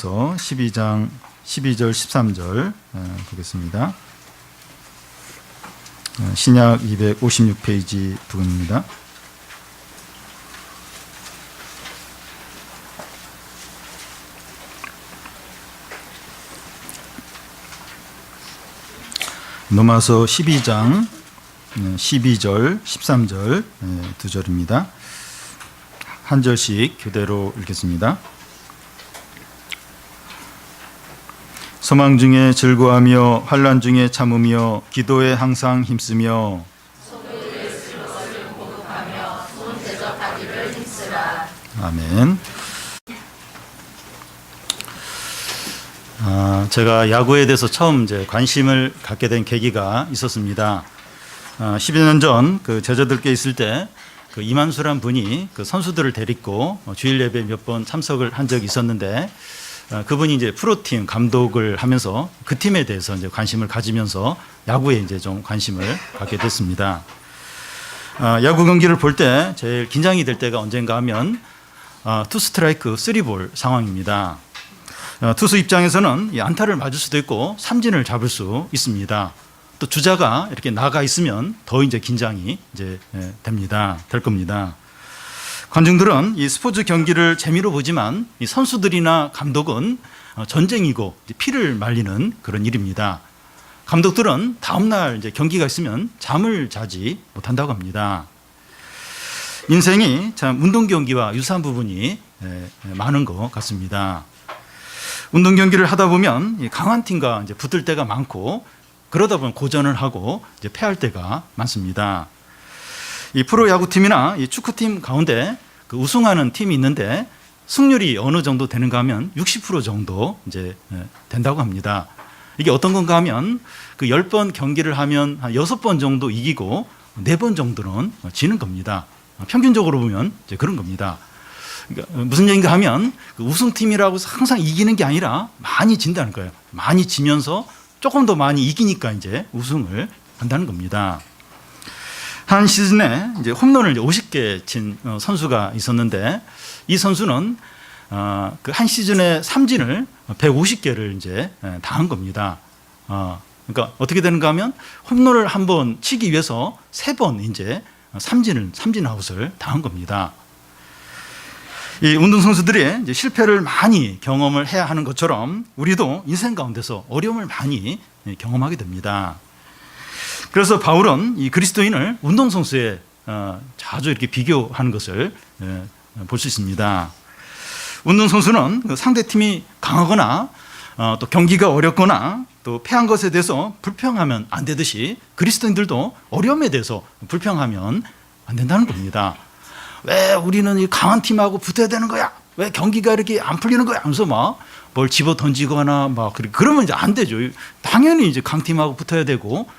12장 12절 13절 보겠습니다. 신약 256페이지 부분입니다. 로마서 12장 12절 13절 두 절입니다. 한 절씩 교대로 읽겠습니다. 소망 중에 즐거워하며 환난 중에 참으며 기도에 항상 힘쓰며 아멘. 제가 야구에 대해서 처음 관심을 갖게 된 계기가 있었습니다. 10여 년 전 그 제자들께 있을 때 그 이만수란 분이 그 선수들을 데리고 주일 예배 몇 번 참석을 한 적이 있었는데 그분이 이제 프로팀 감독을 하면서 그 팀에 대해서 이제 관심을 가지면서 야구에 이제 좀 관심을 갖게 됐습니다. 야구 경기를 볼 때 제일 긴장이 될 때가 언젠가 하면 투 스트라이크 3볼 상황입니다. 투수 입장에서는 이 안타를 맞을 수도 있고 삼진을 잡을 수 있습니다. 또 주자가 이렇게 나가 있으면 더 이제 긴장이 이제 될 겁니다. 관중들은 이 스포츠 경기를 재미로 보지만 이 선수들이나 감독은 전쟁이고 피를 말리는 그런 일입니다. 감독들은 다음날 이제 경기가 있으면 잠을 자지 못한다고 합니다. 인생이 참 운동 경기와 유사한 부분이 많은 것 같습니다. 운동 경기를 하다 보면 강한 팀과 이제 붙을 때가 많고 그러다 보면 고전을 하고 이제 패할 때가 많습니다. 이 프로 야구팀이나 이 축구팀 가운데 그 우승하는 팀이 있는데 승률이 어느 정도 되는가 하면 60% 정도 이제 된다고 합니다. 이게 어떤 건가 하면 그 10번 경기를 하면 한 6번 정도 이기고 4번 정도는 지는 겁니다. 평균적으로 보면 이제 그런 겁니다. 그러니까 무슨 얘기인가 하면 그 우승팀이라고 항상 이기는 게 아니라 많이 진다는 거예요. 많이 지면서 조금 더 많이 이기니까 이제 우승을 한다는 겁니다. 한 시즌에 이제 홈런을 50개 친 선수가 있었는데 이 선수는 그 한 시즌에 삼진을 150개를 이제 당한 겁니다. 그러니까 어떻게 되는가 하면 홈런을 한 번 치기 위해서 3번 이제 삼진 아웃을 당한 겁니다. 이 운동선수들이 이제 실패를 많이 경험을 해야 하는 것처럼 우리도 인생 가운데서 어려움을 많이 경험하게 됩니다. 그래서 바울은 이 그리스도인을 운동선수에 자주 이렇게 비교하는 것을 볼 수 있습니다. 운동선수는 상대팀이 강하거나 또 경기가 어렵거나 또 패한 것에 대해서 불평하면 안 되듯이 그리스도인들도 어려움에 대해서 불평하면 안 된다는 겁니다. 왜 우리는 이 강한 팀하고 붙어야 되는 거야? 왜 경기가 이렇게 안 풀리는 거야? 하면서 막 뭘 집어 던지거나 막 그러면 이제 안 되죠. 당연히 이제 강팀하고 붙어야 되고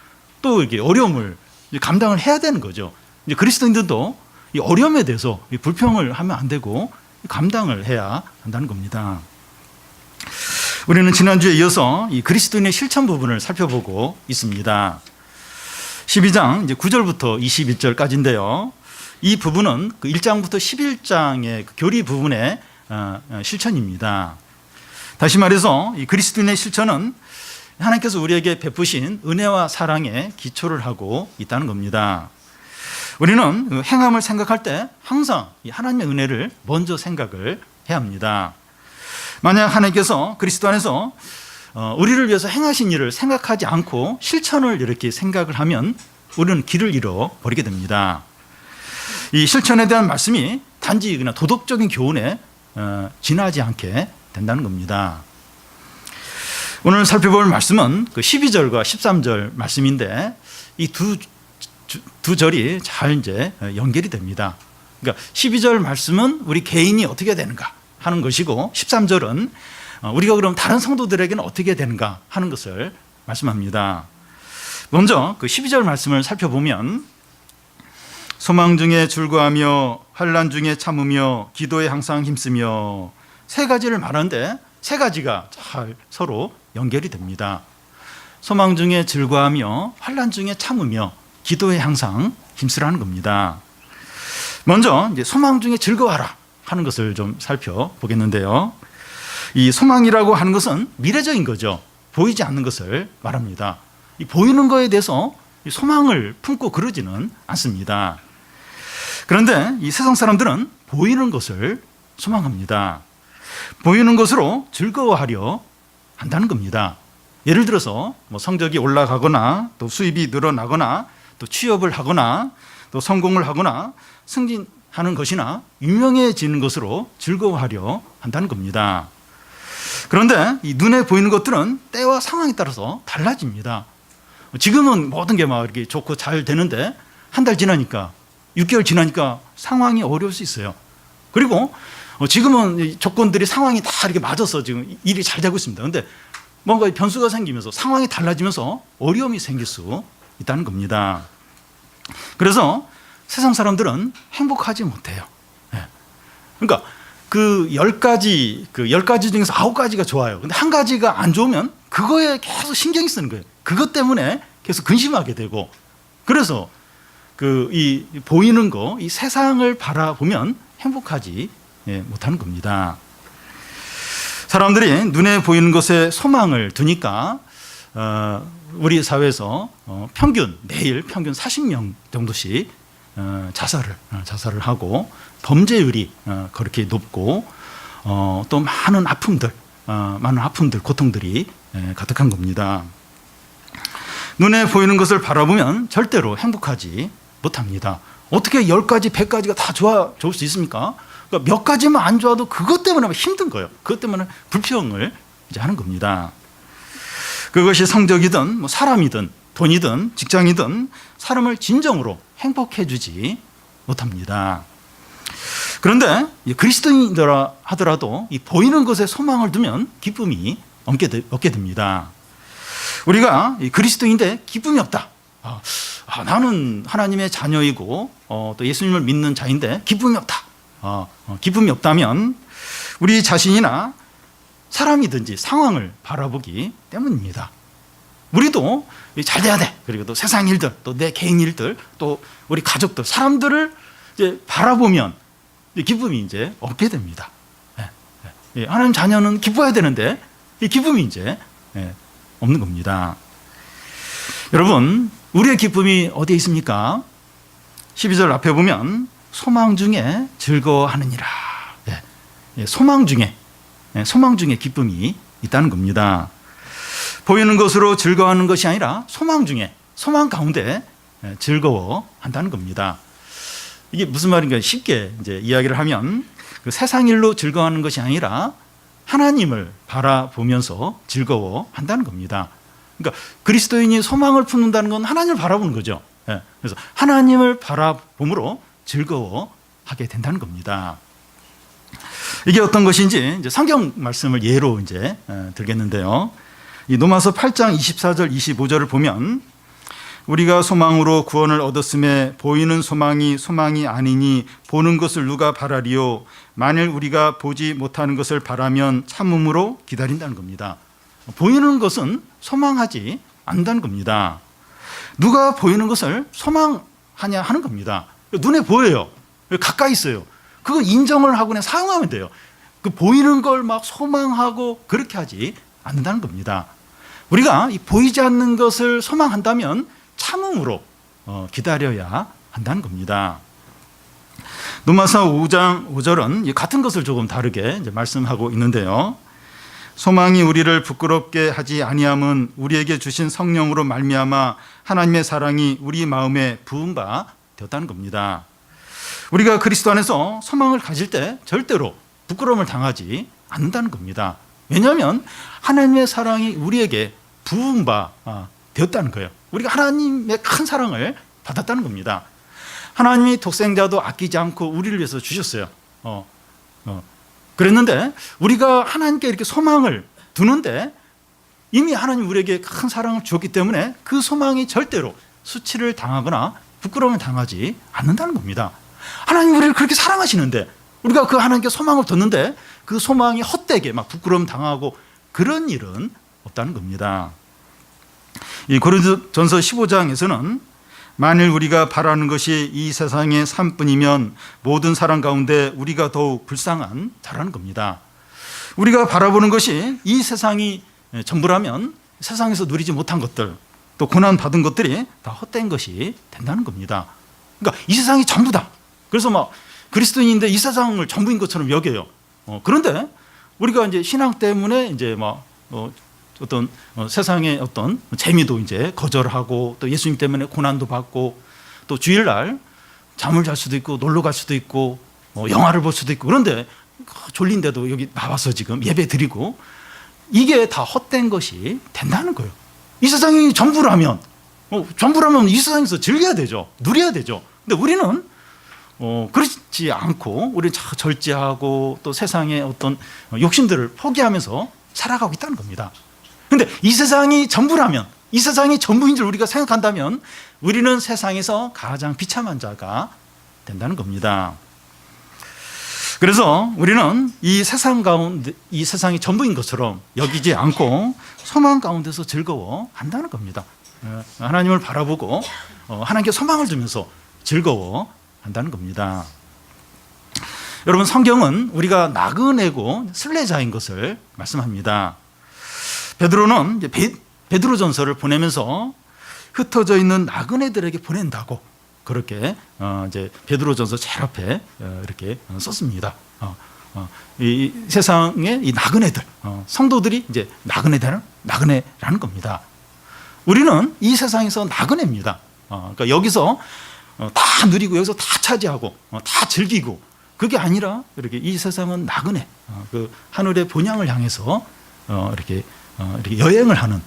또 이게 어려움을 감당을 해야 되는 거죠. 이제 그리스도인들도 이 어려움에 대해서 불평을 하면 안 되고 감당을 해야 한다는 겁니다. 우리는 지난주에 이어서 이 그리스도인의 실천 부분을 살펴보고 있습니다. 12장 이제 9절부터 21절까지인데요. 이 부분은 그 1장부터 11장의 그 교리 부분의 실천입니다. 다시 말해서 이 그리스도인의 실천은 하나님께서 우리에게 베푸신 은혜와 사랑에 기초를 하고 있다는 겁니다. 우리는 그 행함을 생각할 때 항상 이 하나님의 은혜를 먼저 생각을 해야 합니다. 만약 하나님께서 그리스도 안에서 우리를 위해서 행하신 일을 생각하지 않고 실천을 이렇게 생각을 하면 우리는 길을 잃어버리게 됩니다. 이 실천에 대한 말씀이 단지 그냥 도덕적인 교훈에 지나지 않게 된다는 겁니다. 오늘 살펴볼 말씀은 그 12절과 13절 말씀인데 이 두 절이 잘 이제 연결이 됩니다. 그러니까 12절 말씀은 우리 개인이 어떻게 되는가 하는 것이고 13절은 우리가 그럼 다른 성도들에게는 어떻게 되는가 하는 것을 말씀합니다. 먼저 그 12절 말씀을 살펴보면 소망 중에 즐거워하며 환난 중에 참으며 기도에 항상 힘쓰며 세 가지를 말하는데 세 가지가 잘 서로 연결이 됩니다. 소망 중에 즐거워하며 환난 중에 참으며 기도에 항상 힘쓰라는 겁니다. 먼저 이제 소망 중에 즐거워하라 하는 것을 좀 살펴보겠는데요. 이 소망이라고 하는 것은 미래적인 거죠. 보이지 않는 것을 말합니다. 이 보이는 거에 대해서 소망을 품고 그러지는 않습니다. 그런데 이 세상 사람들은 보이는 것을 소망합니다. 보이는 것으로 즐거워하려 한다는 겁니다. 예를 들어서 뭐 성적이 올라가거나 또 수입이 늘어나거나 또 취업을 하거나 또 성공을 하거나 승진하는 것이나 유명해지는 것으로 즐거워하려 한다는 겁니다. 그런데 이 눈에 보이는 것들은 때와 상황에 따라서 달라집니다. 지금은 모든 게 막 이렇게 좋고 잘 되는데 한 달 지나니까 6개월 지나니까 상황이 어려울 수 있어요. 그리고 지금은 조건들이 상황이 다 이렇게 맞아서 지금 일이 잘 되고 있습니다. 그런데 뭔가 변수가 생기면서 상황이 달라지면서 어려움이 생길 수 있다는 겁니다. 그래서 세상 사람들은 행복하지 못해요. 그러니까 그 10가지 중에서 9가지가 좋아요. 근데 한 가지가 안 좋으면 그거에 계속 신경이 쓰는 거예요. 그것 때문에 계속 근심하게 되고, 그래서 이 보이는 거, 이 세상을 바라보면 행복하지 못하는 겁니다. 사람들이 눈에 보이는 것에 소망을 두니까 우리 사회에서 매일 평균 40명 정도씩 자살을 하고 범죄율이 그렇게 높고 또 많은 아픔들, 고통들이 가득한 겁니다. 눈에 보이는 것을 바라보면 절대로 행복하지 못합니다. 어떻게 10가지, 100가지가 다 좋을 수 있습니까? 그러니까 몇 가지만 안 좋아도 그것 때문에 힘든 거예요. 그것 때문에 불평을 이제 하는 겁니다. 그것이 성적이든 뭐 사람이든 돈이든 직장이든 사람을 진정으로 행복해 주지 못합니다. 그런데 그리스도인이라 하더라도 이 보이는 것에 소망을 두면 기쁨이 얻게 됩니다. 우리가 그리스도인인데 기쁨이 없다. 나는 하나님의 자녀이고 또 예수님을 믿는 자인데 기쁨이 없다. 기쁨이 없다면 우리 자신이나 사람이든지 상황을 바라보기 때문입니다. 우리도 잘 돼야 돼. 그리고 또 세상 일들, 또 내 개인 일들, 또 우리 가족들, 사람들을 이제 바라보면 기쁨이 이제 없게 됩니다. 하나님 자녀는 기뻐해야 되는데 이 기쁨이 이제 없는 겁니다. 여러분, 우리의 기쁨이 어디에 있습니까? 12절 앞에 보면 소망 중에 즐거워하느니라. 소망 중에 기쁨이 있다는 겁니다. 보이는 것으로 즐거워하는 것이 아니라 소망 가운데 즐거워한다는 겁니다. 이게 무슨 말인가 쉽게 이제 이야기를 하면 그 세상 일로 즐거워하는 것이 아니라 하나님을 바라보면서 즐거워한다는 겁니다. 그러니까 그리스도인이 소망을 품는다는 건 하나님을 바라보는 거죠. 그래서 하나님을 바라봄으로 즐거워하게 된다는 겁니다. 이게 어떤 것인지 이제 성경 말씀을 예로 이제 들겠는데요. 이 로마서 8장 24절 25절을 보면 우리가 소망으로 구원을 얻었음에 보이는 소망이 아니니 보는 것을 누가 바라리요. 만일 우리가 보지 못하는 것을 바라면 참음으로 기다린다는 겁니다. 보이는 것은 소망하지 않는다는 겁니다. 누가 보이는 것을 소망하냐 하는 겁니다. 눈에 보여요. 가까이 있어요. 그거 인정을 하고 그냥 사용하면 돼요. 그 보이는 걸 막 소망하고 그렇게 하지 않는다는 겁니다. 우리가 이 보이지 않는 것을 소망한다면 참음으로 기다려야 한다는 겁니다. 로마서 5장 5절은 같은 것을 조금 다르게 이제 말씀하고 있는데요. 소망이 우리를 부끄럽게 하지 아니함은 우리에게 주신 성령으로 말미암아 하나님의 사랑이 우리 마음에 부은 바 되었다는 겁니다. 우리가 그리스도 안에서 소망을 가질 때 절대로 부끄러움을 당하지 않는다는 겁니다. 왜냐하면 하나님의 사랑이 우리에게 부은 바 되었다는 거예요. 우리가 하나님의 큰 사랑을 받았다는 겁니다. 하나님이 독생자도 아끼지 않고 우리를 위해서 주셨어요. 그랬는데 우리가 하나님께 이렇게 소망을 두는데 이미 하나님 우리에게 큰 사랑을 주었기 때문에 그 소망이 절대로 수치를 당하거나 부끄러움을 당하지 않는다는 겁니다. 하나님 우리를 그렇게 사랑하시는데 우리가 그 하나님께 소망을 뒀는데 그 소망이 헛되게 막 부끄러움 당하고 그런 일은 없다는 겁니다. 이 고린도전서 15장에서는 만일 우리가 바라는 것이 이 세상의 삶뿐이면 모든 사람 가운데 우리가 더욱 불쌍한 자라는 겁니다. 우리가 바라보는 것이 이 세상이 전부라면 세상에서 누리지 못한 것들, 또 고난 받은 것들이 다 헛된 것이 된다는 겁니다. 그러니까 이 세상이 전부다. 그래서 막 그리스도인인데 이 세상을 전부인 것처럼 여겨요. 그런데 우리가 이제 신앙 때문에 이제 막 어떤 세상의 어떤 재미도 이제 거절하고, 또 예수님 때문에 고난도 받고, 또 주일날 잠을 잘 수도 있고 놀러 갈 수도 있고 영화를 볼 수도 있고, 그런데 졸린데도 여기 나와서 지금 예배 드리고, 이게 다 헛된 것이 된다는 거예요. 이 세상이 전부라면 이 세상에서 즐겨야 되죠. 누려야 되죠. 근데 우리는 그렇지 않고, 우리는 절제하고 또 세상의 어떤 욕심들을 포기하면서 살아가고 있다는 겁니다. 근데 이 세상이 전부라면, 이 세상이 전부인 줄 우리가 생각한다면 우리는 세상에서 가장 비참한 자가 된다는 겁니다. 그래서 우리는 이 세상 가운데, 이 세상이 전부인 것처럼 여기지 않고 소망 가운데서 즐거워한다는 겁니다. 하나님을 바라보고 하나님께 소망을 두면서 즐거워한다는 겁니다. 여러분, 성경은 우리가 나그네고 순례자인 것을 말씀합니다. 베드로는 베드로전서를 보내면서 흩어져 있는 나그네들에게 보낸다고 그렇게 이제 베드로전서 제일 앞에 이렇게 썼습니다. 이 세상의 이 나그네들, 성도들이 이제 나그네라는 겁니다. 우리는 이 세상에서 나그네입니다. 그러니까 여기서 다 누리고 여기서 다 차지하고 다 즐기고, 그게 아니라 이렇게 이 세상은 나그네, 그 하늘의 본향을 향해서 이렇게 여행을 하는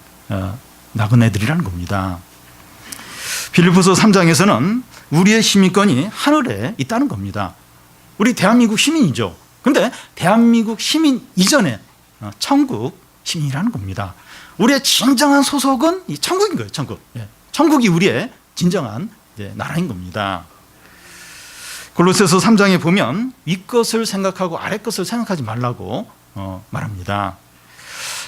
나그네들이라는 겁니다. 빌립보서 3장에서는 우리의 시민권이 하늘에 있다는 겁니다. 우리 대한민국 시민이죠. 그런데 대한민국 시민 이전에 천국 시민이라는 겁니다. 우리의 진정한 소속은 이 천국인 거예요. 천국. 천국이 우리의 진정한 나라인 겁니다. 골로새서 3장에 보면 윗것을 생각하고 아랫것을 생각하지 말라고 말합니다.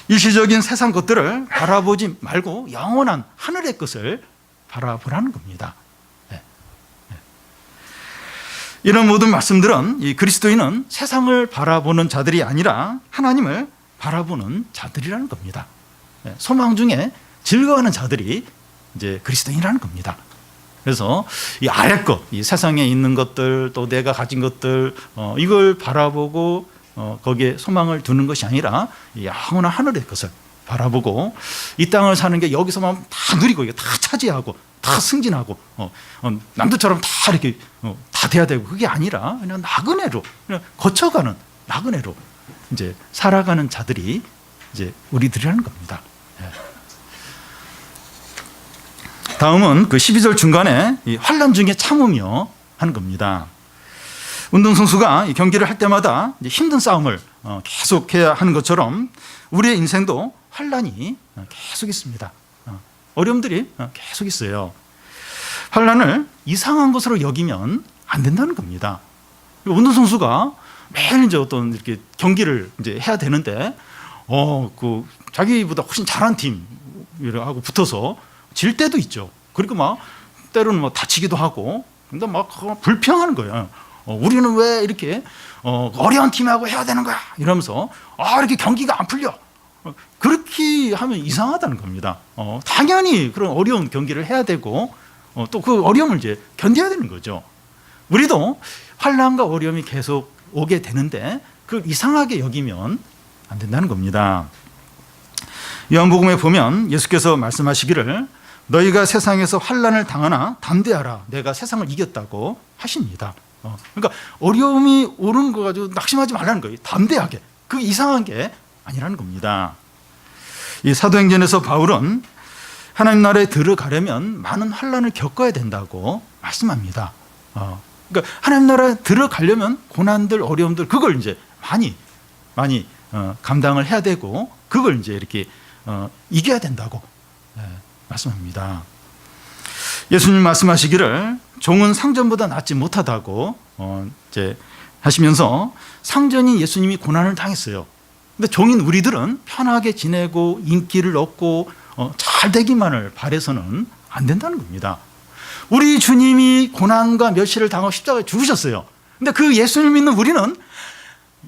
일시적인 세상 것들을 바라보지 말고 영원한 하늘의 것을 바라보라는 겁니다. 이런 모든 말씀들은 이 그리스도인은 세상을 바라보는 자들이 아니라 하나님을 바라보는 자들이라는 겁니다. 소망 중에 즐거워하는 자들이 이제 그리스도인이라는 겁니다. 그래서 이 아래 것, 이 세상에 있는 것들, 또 내가 가진 것들, 이걸 바라보고 거기에 소망을 두는 것이 아니라 영원한 하늘의 것을 바라보고, 이 땅을 사는 게 여기서만 다 누리고 다 차지하고 다 승진하고 남들처럼 다 이렇게 다 돼야 되고, 그게 아니라 그냥 나그네로, 그냥 거쳐가는 나그네로 이제 살아가는 자들이 이제 우리들이라는 겁니다. 다음은 그 12절 중간에 이 환난 중에 참으며 하는 겁니다. 운동선수가 경기를 할 때마다 힘든 싸움을 계속해야 하는 것처럼 우리의 인생도 환난이 계속 있습니다. 어려움들이 계속 있어요. 환난을 이상한 것으로 여기면 안 된다는 겁니다. 운동선수가 매일 이제 어떤 이렇게 경기를 이제 해야 되는데, 그 자기보다 훨씬 잘한 팀하고 붙어서 질 때도 있죠. 그리고 막 때로는 뭐 다치기도 하고, 근데 막 불평하는 거예요. 우리는 왜 이렇게 어려운 팀하고 해야 되는 거야? 이러면서 이렇게 경기가 안 풀려. 그렇게 하면 이상하다는 겁니다. 당연히 그런 어려운 경기를 해야 되고, 또 그 어려움을 이제 견뎌야 되는 거죠. 우리도 환난과 어려움이 계속 오게 되는데 그걸 이상하게 여기면 안 된다는 겁니다. 요한복음에 보면 예수께서 말씀하시기를 너희가 세상에서 환난을 당하나 담대하라, 내가 세상을 이겼다고 하십니다. 그러니까 어려움이 오는 거 가지고 낙심하지 말라는 거예요. 담대하게. 그게 이상한 게 아니라는 겁니다. 이 사도행전에서 바울은 하나님 나라에 들어가려면 많은 환난을 겪어야 된다고 말씀합니다. 그러니까 하나님 나라에 들어가려면 고난들, 어려움들, 그걸 이제 많이 감당을 해야 되고, 그걸 이제 이렇게 이겨야 된다고 말씀합니다. 예수님 말씀하시기를 종은 상전보다 낫지 못하다고 이제 하시면서, 상전인 예수님이 고난을 당했어요. 근데 종인 우리들은 편하게 지내고 인기를 얻고 잘 되기만을 바라서는 안 된다는 겁니다. 우리 주님이 고난과 멸시를 당하고 십자가에 죽으셨어요. 근데 그 예수님 믿는 우리는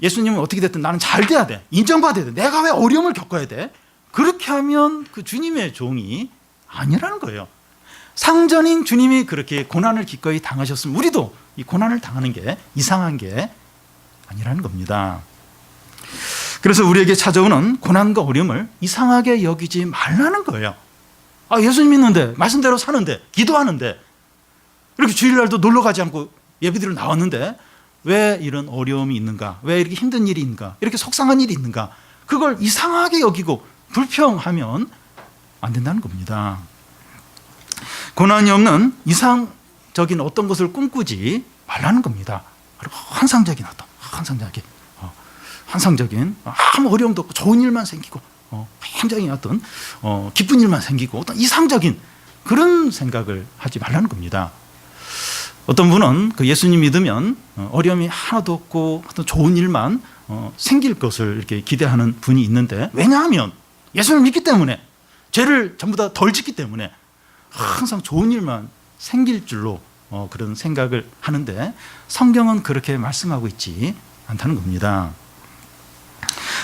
예수님은 어떻게 됐든 나는 잘 돼야 돼. 인정받아야 돼. 내가 왜 어려움을 겪어야 돼? 그렇게 하면 그 주님의 종이 아니라는 거예요. 상전인 주님이 그렇게 고난을 기꺼이 당하셨으면 우리도 이 고난을 당하는 게 이상한 게 아니라는 겁니다. 그래서 우리에게 찾아오는 고난과 어려움을 이상하게 여기지 말라는 거예요. 예수님 믿는데, 말씀대로 사는데, 기도하는데, 이렇게 주일날도 놀러 가지 않고 예배드리러 나왔는데 왜 이런 어려움이 있는가? 왜 이렇게 힘든 일이 있는가? 이렇게 속상한 일이 있는가? 그걸 이상하게 여기고 불평하면 안 된다는 겁니다. 고난이 없는 이상적인 어떤 것을 꿈꾸지 말라는 겁니다. 그리고 환상적인 아무 어려움도 없고 좋은 일만 생기고 굉장히 어떤 기쁜 일만 생기고 어떤 이상적인 그런 생각을 하지 말라는 겁니다. 어떤 분은 그 예수님 믿으면 어려움이 하나도 없고 어떤 좋은 일만 생길 것을 이렇게 기대하는 분이 있는데, 왜냐하면 예수님을 믿기 때문에, 죄를 전부 다 덜 짓기 때문에 항상 좋은 일만 생길 줄로 그런 생각을 하는데, 성경은 그렇게 말씀하고 있지 않다는 겁니다.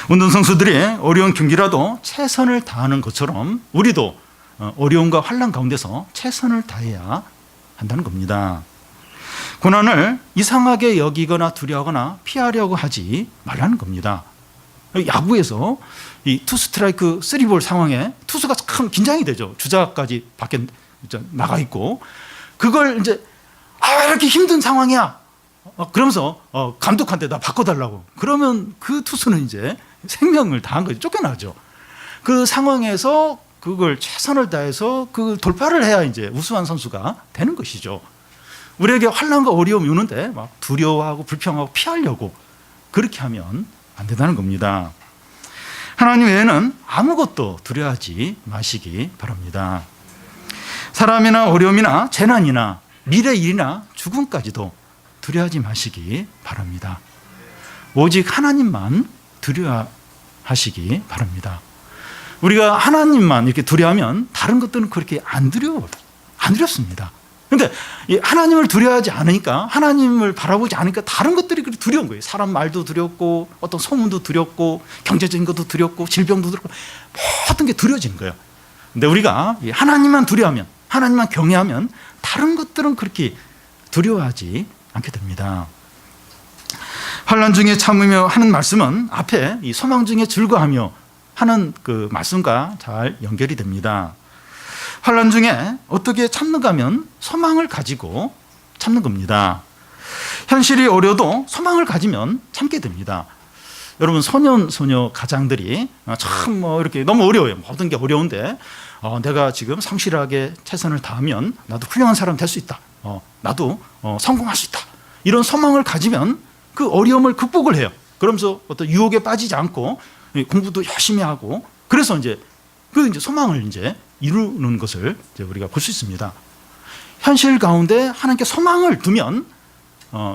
운동선수들이 어려운 경기라도 최선을 다하는 것처럼 우리도 어려움과 환난 가운데서 최선을 다해야 한다는 겁니다. 고난을 이상하게 여기거나 두려워하거나 피하려고 하지 말라는 겁니다. 야구에서 이 투 스트라이크 3볼 상황에 투수가 참 긴장이 되죠. 주자까지 밖에 나가 있고, 그걸 이제 이렇게 힘든 상황이야 그러면서 감독한테 나 바꿔달라고 그러면 그 투수는 이제 생명을 다한 거죠. 쫓겨나죠. 그 상황에서 그걸 최선을 다해서 그 돌파를 해야 이제 우수한 선수가 되는 것이죠. 우리에게 환난과 어려움이 오는데 막 두려워하고 불평하고 피하려고 그렇게 하면 안 된다는 겁니다. 하나님 외에는 아무것도 두려워하지 마시기 바랍니다. 사람이나 어려움이나 재난이나 미래 일이나 죽음까지도 두려워하지 마시기 바랍니다. 오직 하나님만 두려워하시기 바랍니다. 우리가 하나님만 이렇게 두려워하면 다른 것들은 그렇게 안 두렵습니다. 그런데 하나님을 두려워하지 않으니까, 하나님을 바라보지 않으니까 다른 것들이 그렇게 두려운 거예요. 사람 말도 두렵고, 어떤 소문도 두렵고, 경제적인 것도 두렵고, 질병도 두렵고, 모든 게 두려워지는 거예요. 근데 우리가 하나님만 두려워하면, 하나님만 경외하면 다른 것들은 그렇게 두려워하지 않게 됩니다. 환난 중에 참으며 하는 말씀은 앞에 이 소망 중에 즐거워하며 하는 그 말씀과 잘 연결이 됩니다. 환난 중에 어떻게 참는가 하면 소망을 가지고 참는 겁니다. 현실이 어려도 소망을 가지면 참게 됩니다. 여러분, 소년 가장들이 참 이렇게 너무 어려워요. 모든 게 어려운데 내가 지금 성실하게 최선을 다하면 나도 훌륭한 사람 될 수 있다. 나도 성공할 수 있다. 이런 소망을 가지면 그 어려움을 극복을 해요. 그러면서 어떤 유혹에 빠지지 않고 공부도 열심히 하고, 그래서 이제 소망을 이제 이루는 것을 이제 우리가 볼 수 있습니다. 현실 가운데 하나님께 소망을 두면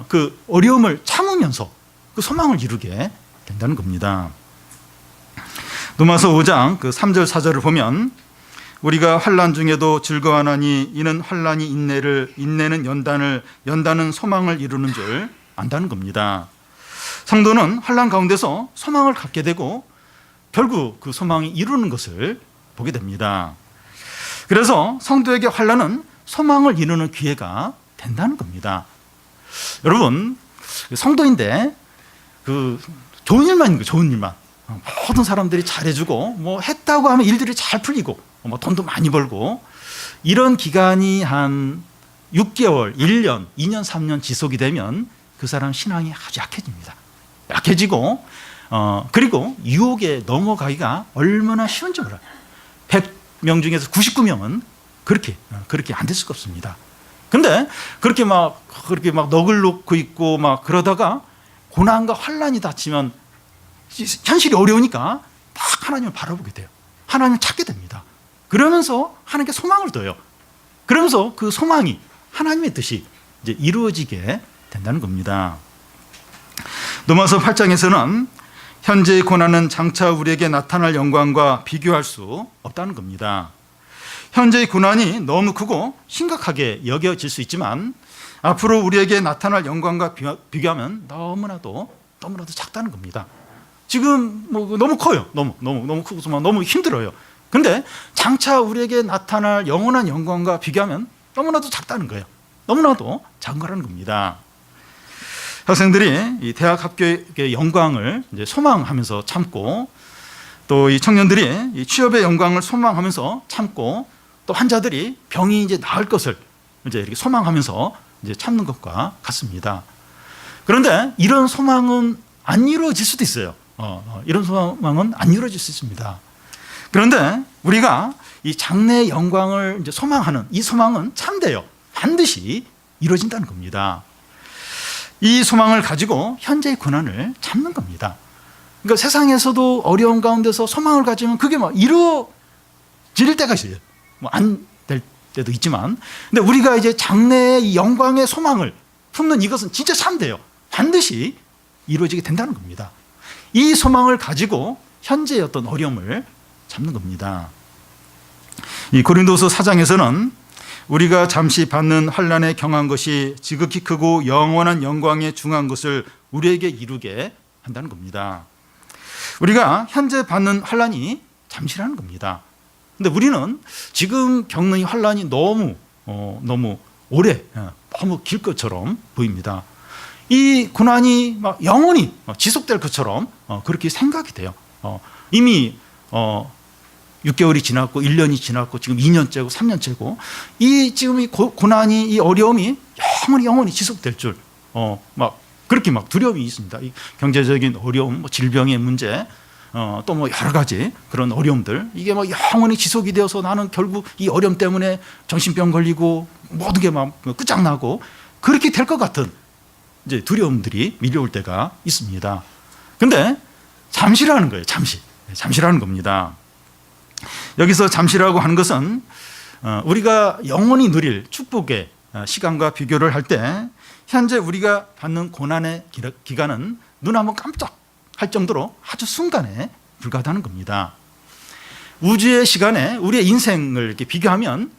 그 어려움을 참으면서 그 소망을 이루게 된다는 겁니다. 로마서 5장 그 3절 4절을 보면 우리가 환난 중에도 즐거워하나니 이는 환난이 인내는 연단은 소망을 이루는 줄 안다는 겁니다. 성도는 환난 가운데서 소망을 갖게 되고 결국 그 소망이 이루는 것을 보게 됩니다. 그래서 성도에게 환난은 소망을 이루는 기회가 된다는 겁니다. 여러분, 성도인데 그 좋은 일만 있는 거예요. 좋은 일만. 모든 사람들이 잘해주고 했다고 하면 일들이 잘 풀리고 돈도 많이 벌고, 이런 기간이 한 6개월, 1년, 2년, 3년 지속이 되면 그 사람 신앙이 아주 약해지고 그리고 유혹에 넘어가기가 얼마나 쉬운지 몰라요. 100명 중에서 99명은 그렇게 안 될 수가 없습니다. 근데 그렇게 막 넋을 놓고 있고 그러다가 고난과 환난이 닥치면 현실이 어려우니까 딱 하나님을 바라보게 돼요. 하나님을 찾게 됩니다. 그러면서 하나님께 소망을 둬요. 그러면서 그 소망이 하나님의 뜻이 이제 이루어지게 된다는 겁니다. 로마서 8장에서는 현재의 고난은 장차 우리에게 나타날 영광과 비교할 수 없다는 겁니다. 현재의 고난이 너무 크고 심각하게 여겨질 수 있지만 앞으로 우리에게 나타날 영광과 비교하면 너무나도 너무나도 작다는 겁니다. 지금 뭐 너무 커요. 너무 크고서 너무 힘들어요. 근데 장차 우리에게 나타날 영원한 영광과 비교하면 너무나도 작다는 거예요. 너무나도 작은 거라는 겁니다. 학생들이 이 대학 합격의 영광을 이제 소망하면서 참고, 또 이 청년들이 이 취업의 영광을 소망하면서 참고, 또 환자들이 병이 이제 나을 것을 이제 이렇게 소망하면서 이제 참는 것과 같습니다. 그런데 이런 소망은 안 이루어질 수도 있어요. 이런 소망은 안 이루어질 수 있습니다. 그런데 우리가 이 장래의 영광을 이제 소망하는 이 소망은 참돼요. 반드시 이루어진다는 겁니다. 이 소망을 가지고 현재의 고난을 참는 겁니다. 그러니까 세상에서도 어려운 가운데서 소망을 가지면 그게 막 이루어질 때가 있어요. 뭐 안 될 때도 있지만, 근데 우리가 이제 장래의 영광의 소망을 품는 이것은 진짜 참돼요. 반드시 이루어지게 된다는 겁니다. 이 소망을 가지고 현재의 어떤 어려움을 참는 겁니다. 이 고린도서 4장에서는 우리가 잠시 받는 환난에 경한 것이 지극히 크고 영원한 영광에 중한 것을 우리에게 이루게 한다는 겁니다. 우리가 현재 받는 환난이 잠시라는 겁니다. 근데 우리는 지금 겪는 이 환난이 너무 오래, 너무 길 것처럼 보입니다. 이 고난이 막 영원히 지속될 것처럼 그렇게 생각이 돼요. 이미 6개월이 지났고 1년이 지났고 지금 2년째고 3년째고 이 지금 이 고난이, 이 어려움이 영원히 지속될 줄 막 그렇게 막 두려움이 있습니다. 이 경제적인 어려움, 뭐 질병의 문제, 또 뭐 여러 가지 그런 어려움들, 이게 막 영원히 지속이 되어서 나는 결국 이 어려움 때문에 정신병 걸리고 모든 게 막 끝장나고 그렇게 될 것 같은 이제 두려움들이 밀려올 때가 있습니다. 근데 잠시라는 거예요. 잠시라는 겁니다. 여기서 잠시라고 하는 것은 우리가 영원히 누릴 축복의 시간과 비교를 할 때 현재 우리가 받는 고난의 기간은 눈 한번 깜짝할 정도로 아주 순간에 불과하다는 겁니다. 우주의 시간에 우리의 인생을 이렇게 비교하면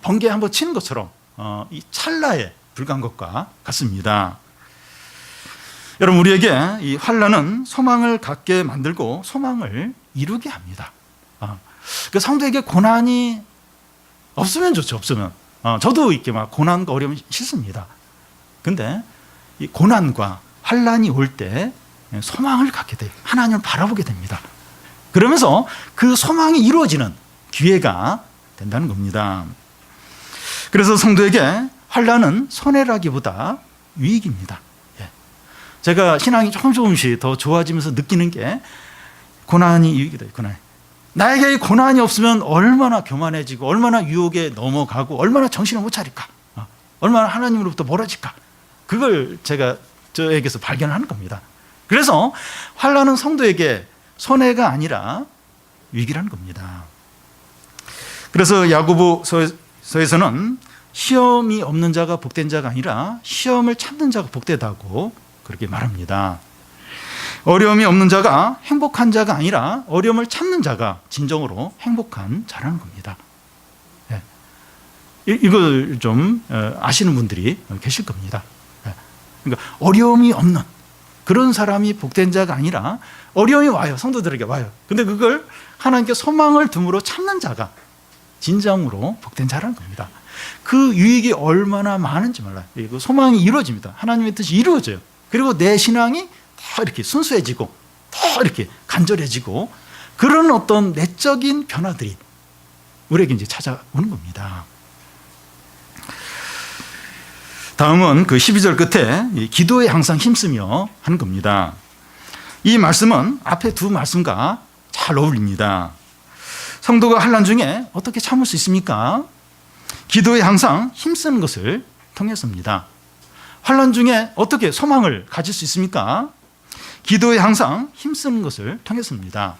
번개 한번 치는 것처럼 이 찰나에 불과한 것과 같습니다. 여러분, 우리에게 이 환난은 소망을 갖게 만들고 소망을 이루게 합니다. 그 성도에게 고난이 없으면 좋죠. 없으면 저도 이렇게 막 고난과 어려움이 싫습니다. 근데 이 고난과 환난이 올 때 소망을 갖게 돼요. 하나님을 바라보게 됩니다. 그러면서 그 소망이 이루어지는 기회가 된다는 겁니다. 그래서 성도에게 환난은 손해라기보다 유익입니다. 제가 신앙이 조금씩 더 좋아지면서 느끼는 게 고난이 유익이다. 고난. 나에게 고난이 없으면 얼마나 교만해지고 얼마나 유혹에 넘어가고 얼마나 정신을 못 차릴까, 얼마나 하나님으로부터 멀어질까, 그걸 제가 저에게서 발견하는 겁니다. 그래서 환난은 성도에게 손해가 아니라 위기라는 겁니다. 그래서 야고보서에서는 시험이 없는 자가 복된 자가 아니라 시험을 참는 자가 복되다고 그렇게 말합니다. 어려움이 없는 자가 행복한 자가 아니라 어려움을 참는 자가 진정으로 행복한 자라는 겁니다. 이걸 좀 아시는 분들이 계실 겁니다. 그러니까 어려움이 없는 그런 사람이 복된 자가 아니라 어려움이 와요. 성도들에게 와요. 근데 그걸 하나님께 소망을 둠으로 참는 자가 진정으로 복된 자라는 겁니다. 그 유익이 얼마나 많은지 몰라요. 그 소망이 이루어집니다. 하나님의 뜻이 이루어져요. 그리고 내 신앙이 더 이렇게 순수해지고 더 이렇게 간절해지고 그런 어떤 내적인 변화들이 우리에게 이제 찾아오는 겁니다. 다음은 그 12절 끝에 기도에 항상 힘쓰며 하는 겁니다. 이 말씀은 앞에 두 말씀과 잘 어울립니다. 성도가 환난 중에 어떻게 참을 수 있습니까? 기도에 항상 힘쓰는 것을 통해서입니다. 환난 중에 어떻게 소망을 가질 수 있습니까? 기도에 항상 힘쓰는 것을 통해서입니다.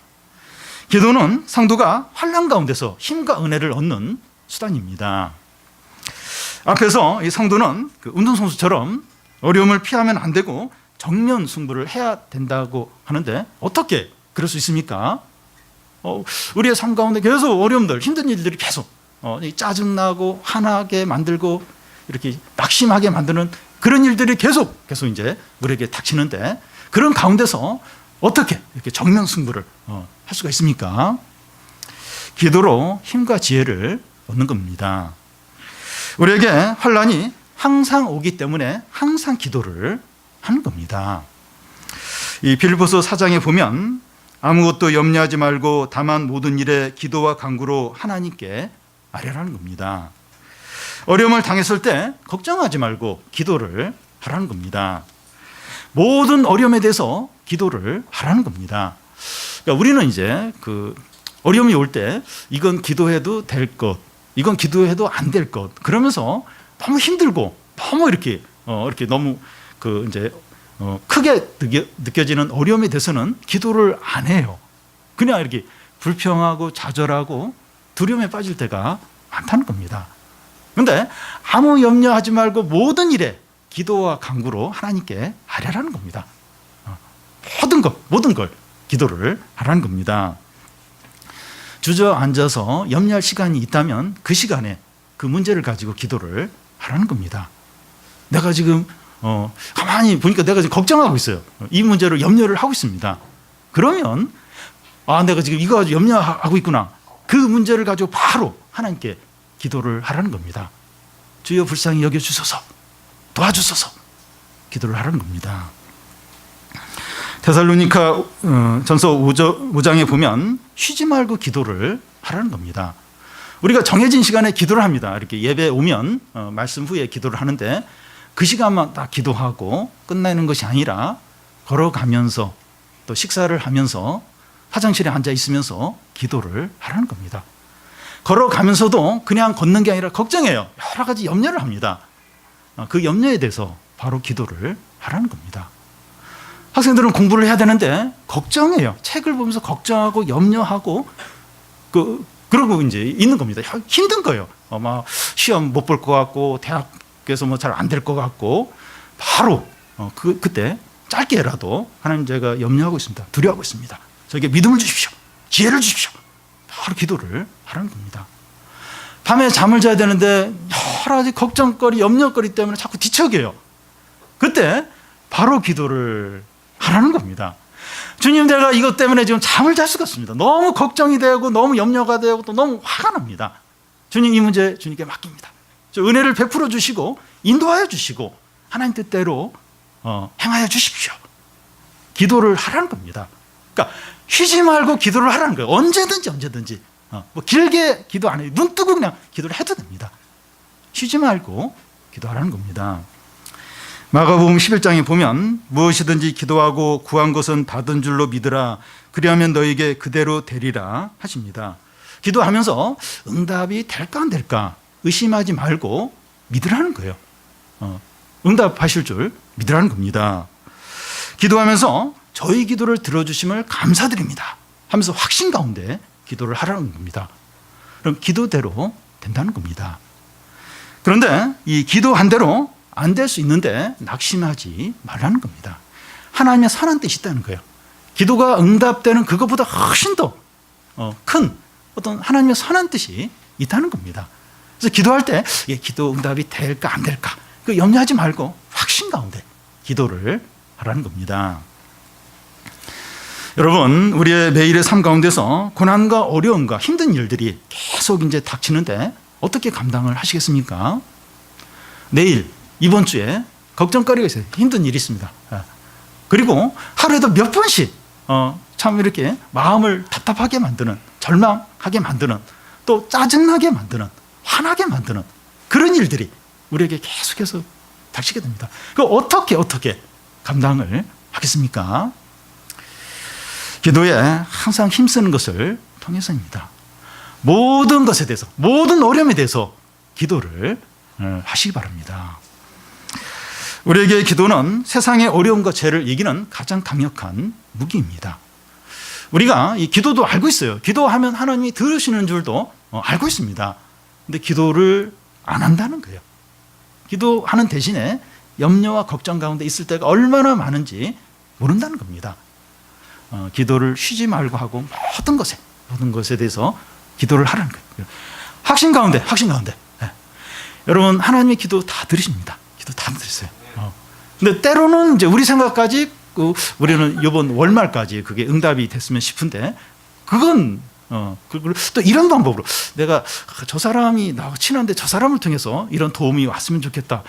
기도는 성도가 환난 가운데서 힘과 은혜를 얻는 수단입니다. 앞에서 이 성도는 그 운동선수처럼 어려움을 피하면 안 되고 정면 승부를 해야 된다고 하는데 어떻게 그럴 수 있습니까? 우리의 삶 가운데 계속 어려움들, 힘든 일들이 계속 짜증나고 화나게 만들고 이렇게 낙심하게 만드는 그런 일들이 계속 이제 우리에게 닥치는데 그런 가운데서 어떻게 이렇게 정면승부를 할 수가 있습니까? 기도로 힘과 지혜를 얻는 겁니다. 우리에게 환난이 항상 오기 때문에 항상 기도를 하는 겁니다. 이 빌립보서 4장에 보면 아무것도 염려하지 말고 다만 모든 일에 기도와 간구로 하나님께 아뢰라는 겁니다. 어려움을 당했을 때 걱정하지 말고 기도를 하라는 겁니다. 모든 어려움에 대해서 기도를 하라는 겁니다. 그러니까 우리는 이제 그 어려움이 올 때 이건 기도해도 될 것, 이건 기도해도 안 될 것, 그러면서 너무 힘들고 너무 이렇게 너무 그 이제 크게 느껴지는 어려움에 대해서는 기도를 안 해요. 그냥 이렇게 불평하고 좌절하고 두려움에 빠질 때가 많다는 겁니다. 그런데 아무 염려하지 말고 모든 일에 기도와 간구로 하나님께 아뢰라는 겁니다. 모든 걸 기도를 하라는 겁니다. 주저앉아서 염려할 시간이 있다면 그 시간에 그 문제를 가지고 기도를 하라는 겁니다. 내가 지금 가만히 보니까 내가 지금 걱정하고 있어요. 이 문제로 염려를 하고 있습니다. 그러면 내가 지금 이거 가지고 염려하고 있구나. 그 문제를 가지고 바로 하나님께 기도를 하라는 겁니다. 주여 불쌍히 여겨주소서, 도와주소서, 기도를 하라는 겁니다. 데살로니가 전서 5장에 보면 쉬지 말고 기도를 하라는 겁니다. 우리가 정해진 시간에 기도를 합니다. 이렇게 예배 오면 말씀 후에 기도를 하는데 그 시간만 딱 기도하고 끝나는 것이 아니라 걸어가면서 또 식사를 하면서 화장실에 앉아 있으면서 기도를 하라는 겁니다. 걸어가면서도 그냥 걷는 게 아니라 걱정해요. 여러 가지 염려를 합니다. 그 염려에 대해서 바로 기도를 하라는 겁니다. 학생들은 공부를 해야 되는데 걱정해요. 책을 보면서 걱정하고 염려하고 그러고 이제 있는 겁니다. 힘든 거예요. 아마 시험 못 볼 것 같고 대학에서 뭐 잘 안 될 것 같고 바로 그때 짧게라도 하나님 제가 염려하고 있습니다. 두려워하고 있습니다. 저에게 믿음을 주십시오. 지혜를 주십시오. 바로 기도를 하라는 겁니다. 밤에 잠을 자야 되는데 여러 가지 걱정거리, 염려거리 때문에 자꾸 뒤척여요. 그때 바로 기도를 하라는 겁니다. 주님, 내가 이것 때문에 지금 잠을 잘 수가 없습니다. 너무 걱정이 되고 너무 염려가 되고 또 너무 화가 납니다. 주님, 이 문제 주님께 맡깁니다. 저 은혜를 베풀어 주시고 인도하여 주시고 하나님 뜻대로 행하여 주십시오. 기도를 하라는 겁니다. 그러니까 쉬지 말고 기도를 하라는 거예요. 언제든지 뭐 길게 기도 안 해요. 눈 뜨고 그냥 기도를 해도 됩니다. 쉬지 말고 기도하라는 겁니다. 마가복음 11장에 보면 무엇이든지 기도하고 구한 것은 받은 줄로 믿으라. 그리하면 너에게 그대로 되리라 하십니다. 기도하면서 응답이 될까 안 될까 의심하지 말고 믿으라는 거예요. 응답하실 줄 믿으라는 겁니다. 기도하면서 저희 기도를 들어주심을 감사드립니다 하면서 확신 가운데 기도를 하라는 겁니다. 그럼 기도대로 된다는 겁니다. 그런데 이 기도한 대로 안 될 수 있는데 낙심하지 말라는 겁니다. 하나님의 선한 뜻이 있다는 거예요. 기도가 응답되는 그것보다 훨씬 더 큰 어떤 하나님의 선한 뜻이 있다는 겁니다. 그래서 기도할 때 기도 응답이 될까 안 될까 그 염려하지 말고 확신 가운데 기도를 하라는 겁니다. 여러분, 우리의 매일의 삶 가운데서 고난과 어려움과 힘든 일들이 계속 이제 닥치는데 어떻게 감당을 하시겠습니까? 내일, 이번 주에 걱정거리가 있어요. 힘든 일이 있습니다. 그리고 하루에도 몇 번씩 참 이렇게 마음을 답답하게 만드는, 절망하게 만드는, 또 짜증나게 만드는, 화나게 만드는 그런 일들이 우리에게 계속해서 닥치게 됩니다. 그 어떻게 감당을 하겠습니까? 기도에 항상 힘쓰는 것을 통해서입니다. 모든 것에 대해서, 모든 어려움에 대해서 기도를 하시기 바랍니다. 우리에게 기도는 세상의 어려움과 죄를 이기는 가장 강력한 무기입니다. 우리가 이 기도도 알고 있어요. 기도하면 하나님이 들으시는 줄도 알고 있습니다. 근데 기도를 안 한다는 거예요. 기도하는 대신에 염려와 걱정 가운데 있을 때가 얼마나 많은지 모른다는 겁니다. 기도를 쉬지 말고 하고 모든 것에 대해서 기도를 하라는 거예요. 확신 가운데. 네. 여러분, 하나님의 기도 다 들으십니다. 기도 다 들으세요. 근데 때로는 이제 우리 생각까지 우리는 이번 월말까지 그게 응답이 됐으면 싶은데 그건 그리고 또 이런 방법으로 내가 저 사람이 나하고 친한데 저 사람을 통해서 이런 도움이 왔으면 좋겠다.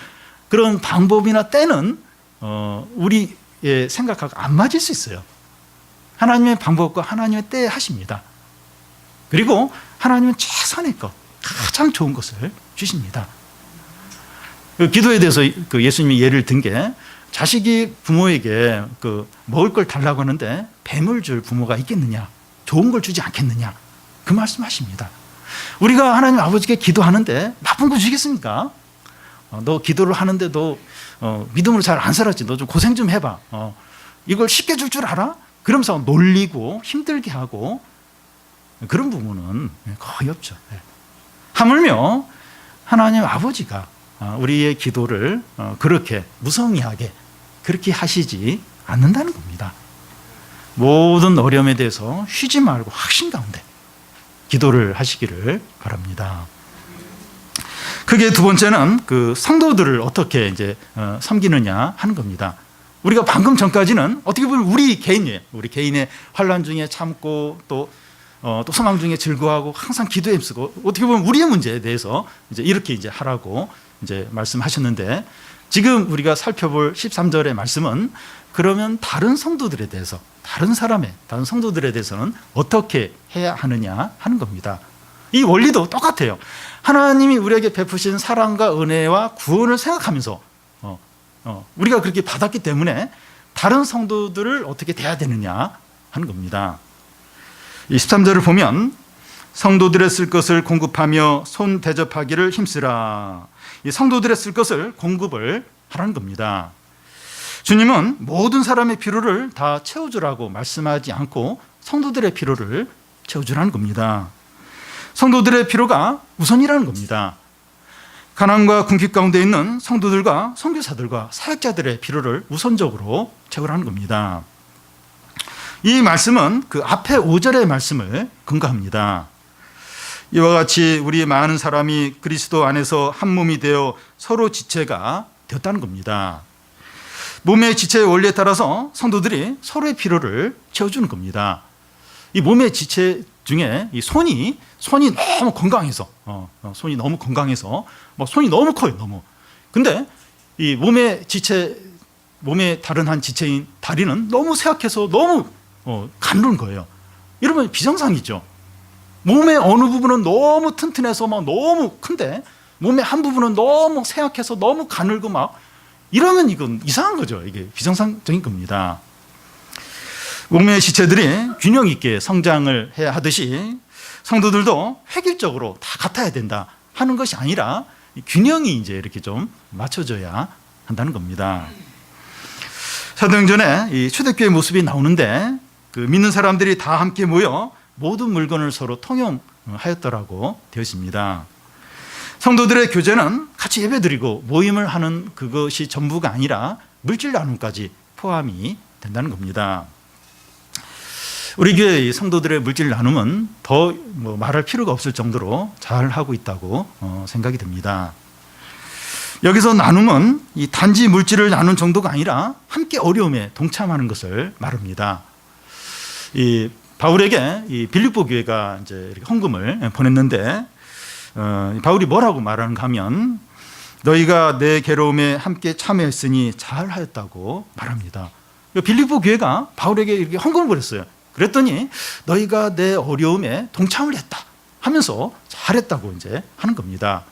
그런 방법이나 때는 우리의 생각하고 안 맞을 수 있어요. 하나님의 방법과 하나님의 때에 하십니다. 그리고 하나님은 최선의 것, 가장 좋은 것을 주십니다. 그 기도에 대해서 그 예수님이 예를 든 게 자식이 부모에게 그 먹을 걸 달라고 하는데 뱀을 줄 부모가 있겠느냐, 좋은 걸 주지 않겠느냐, 그 말씀하십니다. 우리가 하나님 아버지께 기도하는데 나쁜 거 주겠습니까? 너 기도를 하는데 너 믿음으로 잘 안 살았지, 너 좀 고생 좀 해봐. 이걸 쉽게 줄 줄 알아? 그러면서 놀리고 힘들게 하고 그런 부분은 거의 없죠. 하물며 하나님 아버지가 우리의 기도를 그렇게 무성의하게 그렇게 하시지 않는다는 겁니다. 모든 어려움에 대해서 쉬지 말고 확신 가운데 기도를 하시기를 바랍니다. 크게 두 번째는 그 성도들을 어떻게 이제 섬기느냐 하는 겁니다. 우리가 방금 전까지는 어떻게 보면 우리 개인의 환난 중에 참고 또 소망 중에 즐거워하고 항상 기도에 힘쓰고 어떻게 보면 우리의 문제에 대해서 이제 이렇게 이제 하라고 이제 말씀하셨는데, 지금 우리가 살펴볼 13절의 말씀은 그러면 다른 성도들에 대해서 다른 성도들에 대해서는 어떻게 해야 하느냐 하는 겁니다. 이 원리도 똑같아요. 하나님이 우리에게 베푸신 사랑과 은혜와 구원을 생각하면서 우리가 그렇게 받았기 때문에 다른 성도들을 어떻게 대해야 되느냐 하는 겁니다. 이 13절을 보면 성도들의 쓸 것을 공급하며 손 대접하기를 힘쓰라. 이 성도들의 쓸 것을 공급을 하라는 겁니다. 주님은 모든 사람의 필요를 다 채워주라고 말씀하지 않고 성도들의 필요를 채워주라는 겁니다. 성도들의 필요가 우선이라는 겁니다. 가난과 궁핍 가운데 있는 성도들과 선교사들과 사역자들의 필요를 우선적으로 채우라는 겁니다. 이 말씀은 그 앞에 5절의 말씀을 근거합니다. 이와 같이 우리 많은 사람이 그리스도 안에서 한 몸이 되어 서로 지체가 되었다는 겁니다. 몸의 지체의 원리에 따라서 성도들이 서로의 필요를 채워주는 겁니다. 이 몸의 지체 중에 이 손이 너무 건강해서 손이 너무 건강해서 손이 너무 커요, 너무. 근데 이 몸의 다른 한 지체인 다리는 너무 쇠약해서 너무 가누는 거예요. 이러면 비정상이죠. 몸의 어느 부분은 너무 튼튼해서 너무 큰데 몸의 한 부분은 너무 쇠약해서 너무 가늘고 이러면 이건 이상한 거죠. 이게 비정상적인 겁니다. 몸의 지체들이 균형 있게 성장을 해야 하듯이 성도들도 획일적으로 다 같아야 된다 하는 것이 아니라 균형이 이제 이렇게 좀 맞춰져야 한다는 겁니다. 사도행전에 이 초대교회 모습이 나오는데 그 믿는 사람들이 다 함께 모여 모든 물건을 서로 통용하였더라고 되어 있습니다. 성도들의 교제는 같이 예배드리고 모임을 하는 그것이 전부가 아니라 물질 나눔까지 포함이 된다는 겁니다. 우리 교회의 성도들의 물질 나눔은 더 말할 필요가 없을 정도로 잘 하고 있다고 생각이 됩니다. 여기서 나눔은 이 단지 물질을 나눈 정도가 아니라 함께 어려움에 동참하는 것을 말합니다. 이 바울에게 이 빌립보 교회가 이제 이렇게 헌금을 보냈는데 바울이 뭐라고 말하는가 하면 너희가 내 괴로움에 함께 참여했으니 잘하였다고 말합니다. 빌립보 교회가 바울에게 이렇게 헌금을 보냈어요. 그랬더니 너희가 내 어려움에 동참을 했다 하면서 잘했다고 이제 하는 겁니다.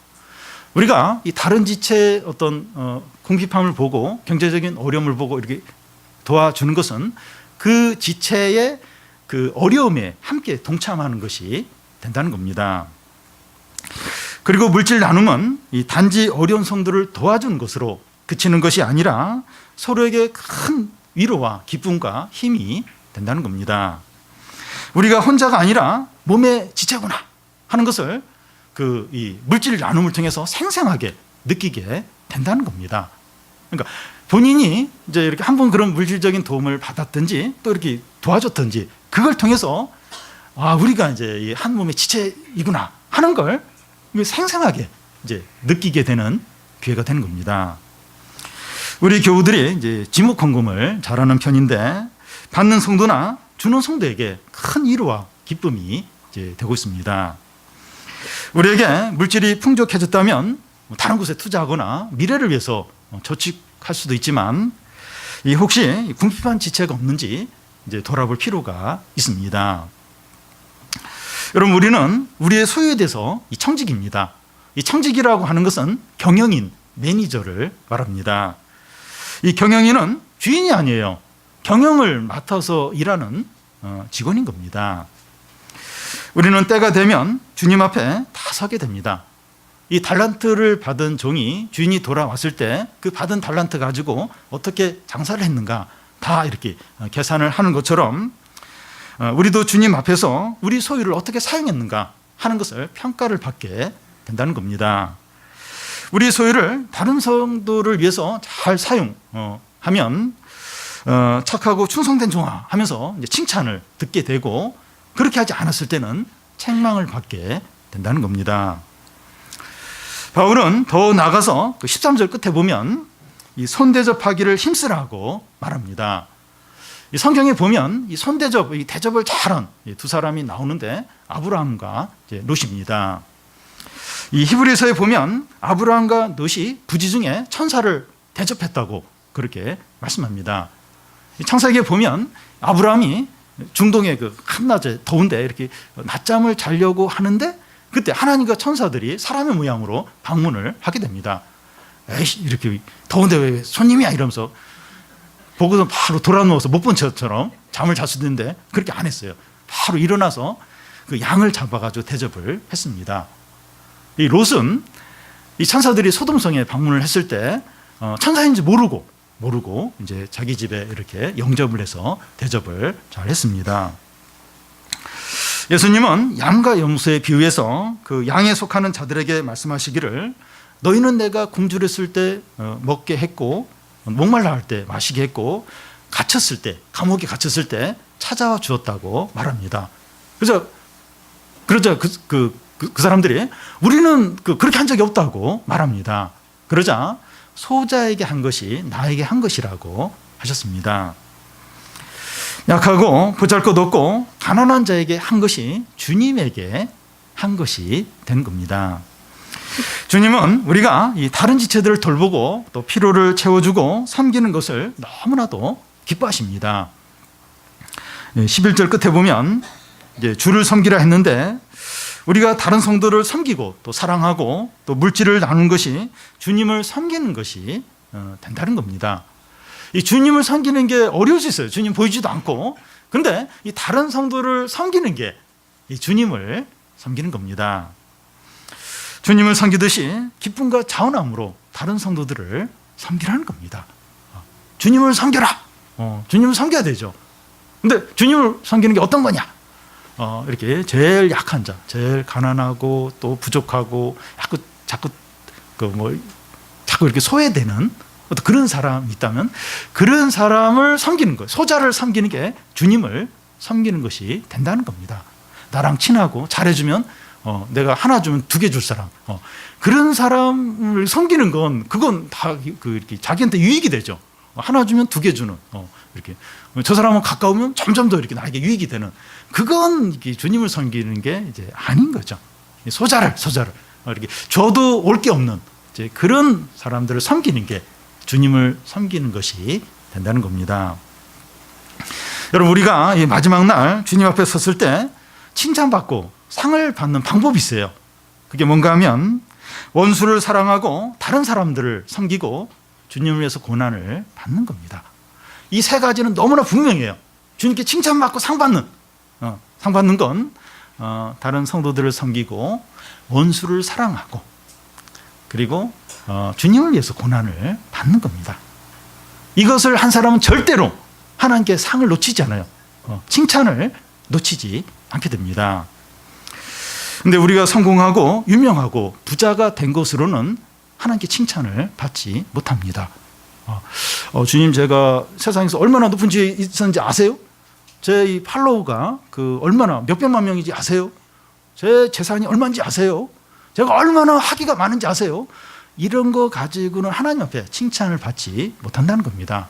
우리가 이 다른 지체의 어떤 궁핍함을 보고 경제적인 어려움을 보고 이렇게 도와주는 것은 그 지체의 그 어려움에 함께 동참하는 것이 된다는 겁니다. 그리고 물질 나눔은 이 단지 어려운 성도를 도와주는 것으로 그치는 것이 아니라 서로에게 큰 위로와 기쁨과 힘이 된다는 겁니다. 우리가 혼자가 아니라 몸의 지체구나 하는 것을 이 물질 나눔을 통해서 생생하게 느끼게 된다는 겁니다. 그러니까 본인이 이제 이렇게 한 번 그런 물질적인 도움을 받았든지 또 이렇게 도와줬든지 그걸 통해서 우리가 이제 한 몸의 지체이구나 하는 걸 생생하게 이제 느끼게 되는 기회가 되는 겁니다. 우리 교우들이 이제 지목헌금을 잘하는 편인데 받는 성도나 주는 성도에게 큰 위로와 기쁨이 이제 되고 있습니다. 우리에게 물질이 풍족해졌다면 다른 곳에 투자하거나 미래를 위해서 저축할 수도 있지만 혹시 궁핍한 지체가 없는지 이제 돌아볼 필요가 있습니다. 여러분, 우리는 우리의 소유에 대해서 이 청직입니다. 이 청직이라고 하는 것은 경영인, 매니저를 말합니다. 이 경영인은 주인이 아니에요. 경영을 맡아서 일하는 직원인 겁니다. 우리는 때가 되면 주님 앞에 다 서게 됩니다. 이 달란트를 받은 종이 주인이 돌아왔을 때 그 받은 달란트 가지고 어떻게 장사를 했는가 다 이렇게 계산을 하는 것처럼 우리도 주님 앞에서 우리 소유를 어떻게 사용했는가 하는 것을 평가를 받게 된다는 겁니다. 우리 소유를 다른 성도를 위해서 잘 사용하면 착하고 충성된 종아 하면서 이제 칭찬을 듣게 되고, 그렇게 하지 않았을 때는 책망을 받게 된다는 겁니다. 바울은 더 나아가서 그 13절 끝에 보면 이 손대접하기를 힘쓰라고 말합니다. 이 성경에 보면 이 손대접, 이 대접을 잘한 두 사람이 나오는데 아브라함과 롯입니다. 이 히브리서에 보면 아브라함과 롯이 부지 중에 천사를 대접했다고 그렇게 말씀합니다. 창세기에 보면 아브라함이 중동의 그 한낮에 더운데 이렇게 낮잠을 자려고 하는데 그때 하나님과 천사들이 사람의 모양으로 방문을 하게 됩니다. 에이씨, 이렇게 더운데 왜 손님이야 이러면서 보고서 바로 돌아 누워서 못 본 것처럼 잠을 잘 수 있는데 그렇게 안 했어요. 바로 일어나서 그 양을 잡아가지고 대접을 했습니다. 이 롯은 이 천사들이 소돔성에 방문을 했을 때 천사인지 모르고 이제 자기 집에 이렇게 영접을 해서 대접을 잘 했습니다. 예수님은 양과 염소에 비유해서 그 양에 속하는 자들에게 말씀하시기를 너희는 내가 굶주렸을 때 먹게 했고 목말라 할 때 마시게 했고 갇혔을 때 감옥에 갇혔을 때 찾아와 주었다고 말합니다. 그러자 그 사람들이 우리는 그렇게 한 적이 없다고 말합니다. 그러자 소자에게 한 것이 나에게 한 것이라고 하셨습니다. 약하고 보잘것없고 가난한 자에게 한 것이 주님에게 한 것이 된 겁니다. 주님은 우리가 이 다른 지체들을 돌보고 또 필요를 채워주고 섬기는 것을 너무나도 기뻐하십니다. 11절 끝에 보면 이제 주를 섬기라 했는데 우리가 다른 성도를 섬기고 또 사랑하고 또 물질을 나누는 것이 주님을 섬기는 것이 된다는 겁니다. 이 주님을 섬기는 게 어려울 수 있어요. 주님 보이지도 않고. 그런데 이 다른 성도를 섬기는 게 이 주님을 섬기는 겁니다. 주님을 섬기듯이 기쁨과 자원함으로 다른 성도들을 섬기라는 겁니다. 주님을 섬겨라. 주님을 섬겨야 되죠. 근데 주님을 섬기는 게 어떤 거냐? 이렇게 제일 약한 자, 제일 가난하고 또 부족하고 자꾸 이렇게 소외되는 어떤 그런 사람이 있다면 그런 사람을 섬기는 거예요. 소자를 섬기는 게 주님을 섬기는 것이 된다는 겁니다. 나랑 친하고 잘해주면 내가 하나 주면 두 개 줄 사람, 그런 사람을 섬기는 건 그건 다 이렇게 자기한테 유익이 되죠. 하나 주면 두 개 주는 이렇게 저 사람은 가까우면 점점 더 이렇게 나에게 유익이 되는, 그건 주님을 섬기는 게 이제 아닌 거죠. 소자를 이렇게 줘도 올 게 없는 이제 그런 사람들을 섬기는 게 주님을 섬기는 것이 된다는 겁니다. 여러분, 우리가 이 마지막 날 주님 앞에 섰을 때 칭찬받고 상을 받는 방법이 있어요. 그게 뭔가 하면 원수를 사랑하고 다른 사람들을 섬기고 주님을 위해서 고난을 받는 겁니다. 이 세 가지는 너무나 분명해요. 주님께 칭찬받고 상 받는 건 다른 성도들을 섬기고 원수를 사랑하고 그리고 주님을 위해서 고난을 받는 겁니다. 이것을 한 사람은 절대로 하나님께 상을 놓치지 않아요. 칭찬을 놓치지 않게 됩니다. 근데 우리가 성공하고 유명하고 부자가 된 것으로는 하나님께 칭찬을 받지 못합니다. 주님, 제가 세상에서 얼마나 높은 지에 있었는지 아세요? 제 이 팔로우가 얼마나 몇백만 명인지 아세요? 제 재산이 얼마인지 아세요? 제가 얼마나 학위가 많은지 아세요? 이런 거 가지고는 하나님 앞에 칭찬을 받지 못한다는 겁니다.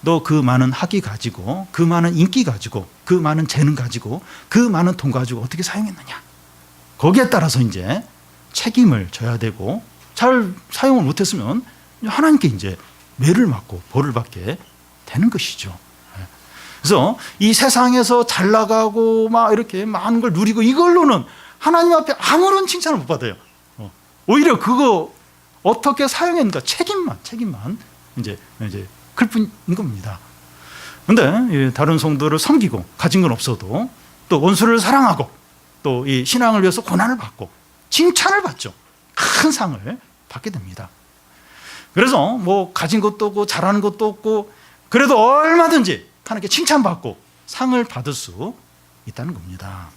너 그 많은 학위 가지고, 그 많은 인기 가지고, 그 많은 재능 가지고, 그 많은 돈 가지고 어떻게 사용했느냐. 거기에 따라서 이제 책임을 져야 되고, 잘 사용을 못했으면 하나님께 이제 매를 맞고 벌을 받게 되는 것이죠. 그래서 이 세상에서 잘 나가고 막 이렇게 많은 걸 누리고 이걸로는 하나님 앞에 아무런 칭찬을 못 받아요. 오히려 그거 어떻게 사용했는가 책임만 이제 클 뿐인 겁니다. 그런데 다른 성도를 섬기고 가진 건 없어도 또 원수를 사랑하고 또 이 신앙을 위해서 고난을 받고 칭찬을 받죠. 큰 상을 받게 됩니다. 그래서 뭐 가진 것도 없고 잘하는 것도 없고 그래도 얼마든지 하나님께 칭찬받고 상을 받을 수 있다는 겁니다.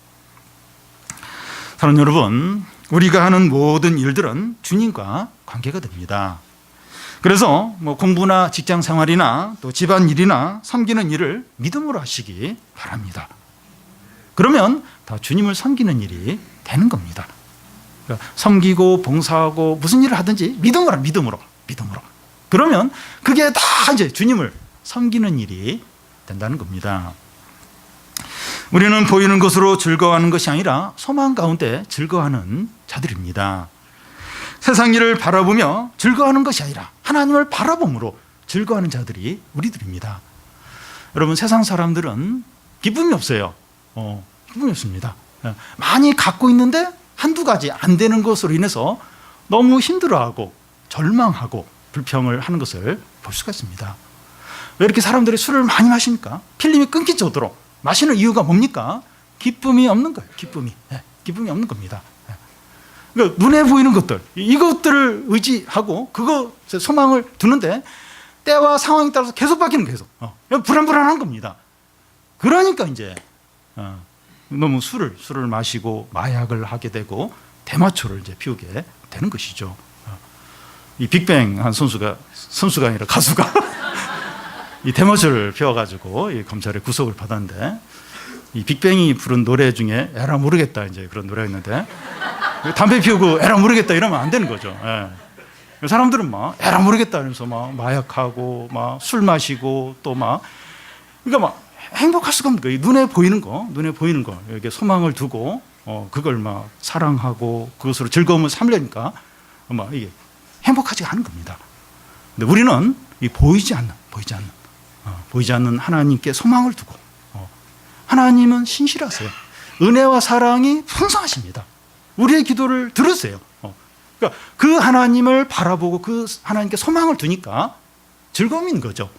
사랑하는 여러분, 우리가 하는 모든 일들은 주님과 관계가 됩니다. 그래서 뭐 공부나 직장 생활이나 또 집안일이나 섬기는 일을 믿음으로 하시기 바랍니다. 그러면 다 주님을 섬기는 일이 되는 겁니다. 그러니까 섬기고 봉사하고 무슨 일을 하든지 믿음으로. 그러면 그게 다 이제 주님을 섬기는 일이 된다는 겁니다. 우리는 보이는 것으로 즐거워하는 것이 아니라 소망 가운데 즐거워하는 자들입니다. 세상 일을 바라보며 즐거워하는 것이 아니라 하나님을 바라봄으로 즐거워하는 자들이 우리들입니다. 여러분, 세상 사람들은 기쁨이 없어요. 기쁨이 없습니다. 많이 갖고 있는데 한두 가지 안 되는 것으로 인해서 너무 힘들어하고 절망하고 불평을 하는 것을 볼 수가 있습니다. 왜 이렇게 사람들이 술을 많이 마십니까? 필름이 끊길 정도로 마시는 이유가 뭡니까? 기쁨이 없는 거예요. 기쁨이 없는 겁니다. 그러니까 눈에 보이는 것들, 이것들을 의지하고 그것에 소망을 두는데 때와 상황에 따라서 계속 바뀌는 계속 불안한 겁니다. 그러니까 이제 너무 술을 마시고 마약을 하게 되고 대마초를 이제 피우게 되는 것이죠. 이 빅뱅 한 선수가 아니라 가수가 이 대마초를 피워가지고 이 검찰에 구속을 받았는데 이 빅뱅이 부른 노래 중에 에라 모르겠다 이제 그런 노래가 있는데 담배 피우고 에라 모르겠다 이러면 안 되는 거죠. 예. 사람들은 막 에라 모르겠다 이러면서 막 마약하고 막 술 마시고 또 막 그러니까 막 행복할 수가 없는 거예요. 눈에 보이는 거 이렇게 소망을 두고 그걸 막 사랑하고 그것으로 즐거움을 삼으려니까 막 이게 행복하지 않은 겁니다. 근데 우리는 이 보이지 않는 하나님께 소망을 두고 하나님은 신실하세요. 은혜와 사랑이 풍성하십니다. 우리의 기도를 들으세요. 그러니까 그 하나님을 바라보고 그 하나님께 소망을 두니까 즐거움이 있는 거죠.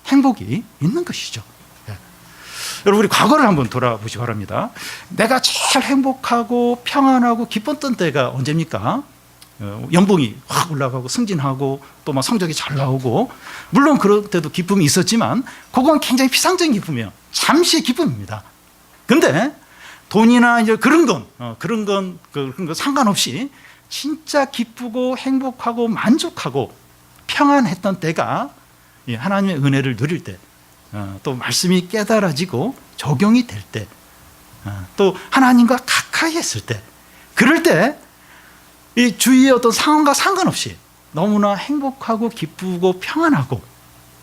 행복이 있는 것이죠. 예. 여러분, 우리 과거를 한번 돌아보시기 바랍니다. 내가 제일 행복하고 평안하고 기뻤던 때가 언제입니까? 연봉이 확 올라가고 승진하고 또 막 성적이 잘 나오고 물론 그럴 때도 기쁨이 있었지만 그건 굉장히 피상적인 기쁨이에요. 잠시의 기쁨입니다. 근데 돈이나 이제 그런 건 상관없이 진짜 기쁘고 행복하고 만족하고 평안했던 때가 하나님의 은혜를 누릴 때, 또 말씀이 깨달아지고 적용이 될 때, 또 하나님과 가까이 했을 때, 그럴 때 이 주위의 어떤 상황과 상관없이 너무나 행복하고 기쁘고 평안하고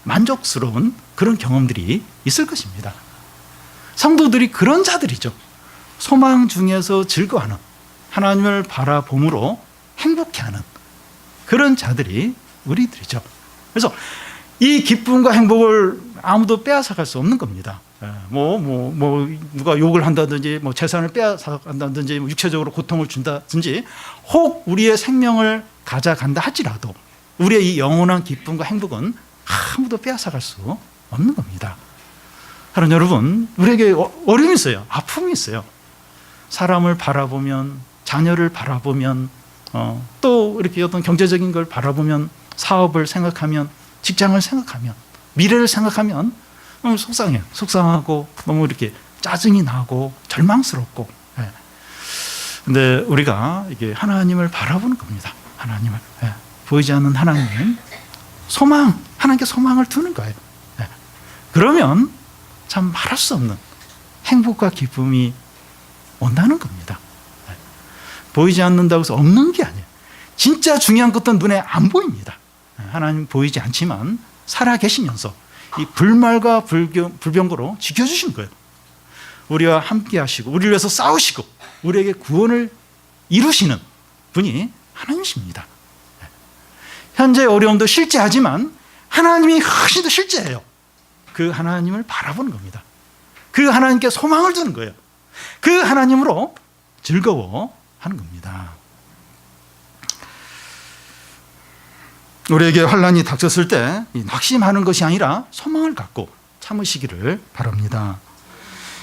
만족스러운 그런 경험들이 있을 것입니다. 성도들이 그런 자들이죠. 소망 중에서 즐거워하는, 하나님을 바라봄으로 행복해하는 그런 자들이 우리들이죠. 그래서 이 기쁨과 행복을 아무도 빼앗아갈 수 없는 겁니다. 누가 욕을 한다든지, 재산을 빼앗아간다든지, 육체적으로 고통을 준다든지, 혹 우리의 생명을 가져간다 할지라도 우리의 이 영원한 기쁨과 행복은 아무도 빼앗아갈 수 없는 겁니다. 사랑하는 여러분, 우리에게 어려움이 있어요. 아픔이 있어요. 사람을 바라보면, 자녀를 바라보면, 또 이렇게 어떤 경제적인 걸 바라보면, 사업을 생각하면, 직장을 생각하면, 미래를 생각하면 너무 속상해요. 속상하고 너무 이렇게 짜증이 나고 절망스럽고. 근데 우리가 이게 하나님을 바라보는 겁니다. 하나님을. 보이지 않는 하나님, 하나님께 소망을 두는 거예요. 그러면 참 말할 수 없는 행복과 기쁨이 온다는 겁니다. 보이지 않는다고 해서 없는 게 아니에요. 진짜 중요한 것도 눈에 안 보입니다. 하나님 보이지 않지만 살아 계시면서 이 불말과 불병거로 지켜주신 거예요. 우리와 함께 하시고 우리를 위해서 싸우시고 우리에게 구원을 이루시는 분이 하나님이십니다. 현재 어려움도 실제하지만 하나님이 훨씬 더 실제해요. 그 하나님을 바라보는 겁니다. 그 하나님께 소망을 두는 거예요. 그 하나님으로 즐거워하는 겁니다. 우리에게 환난이 닥쳤을 때 낙심하는 것이 아니라 소망을 갖고 참으시기를 바랍니다.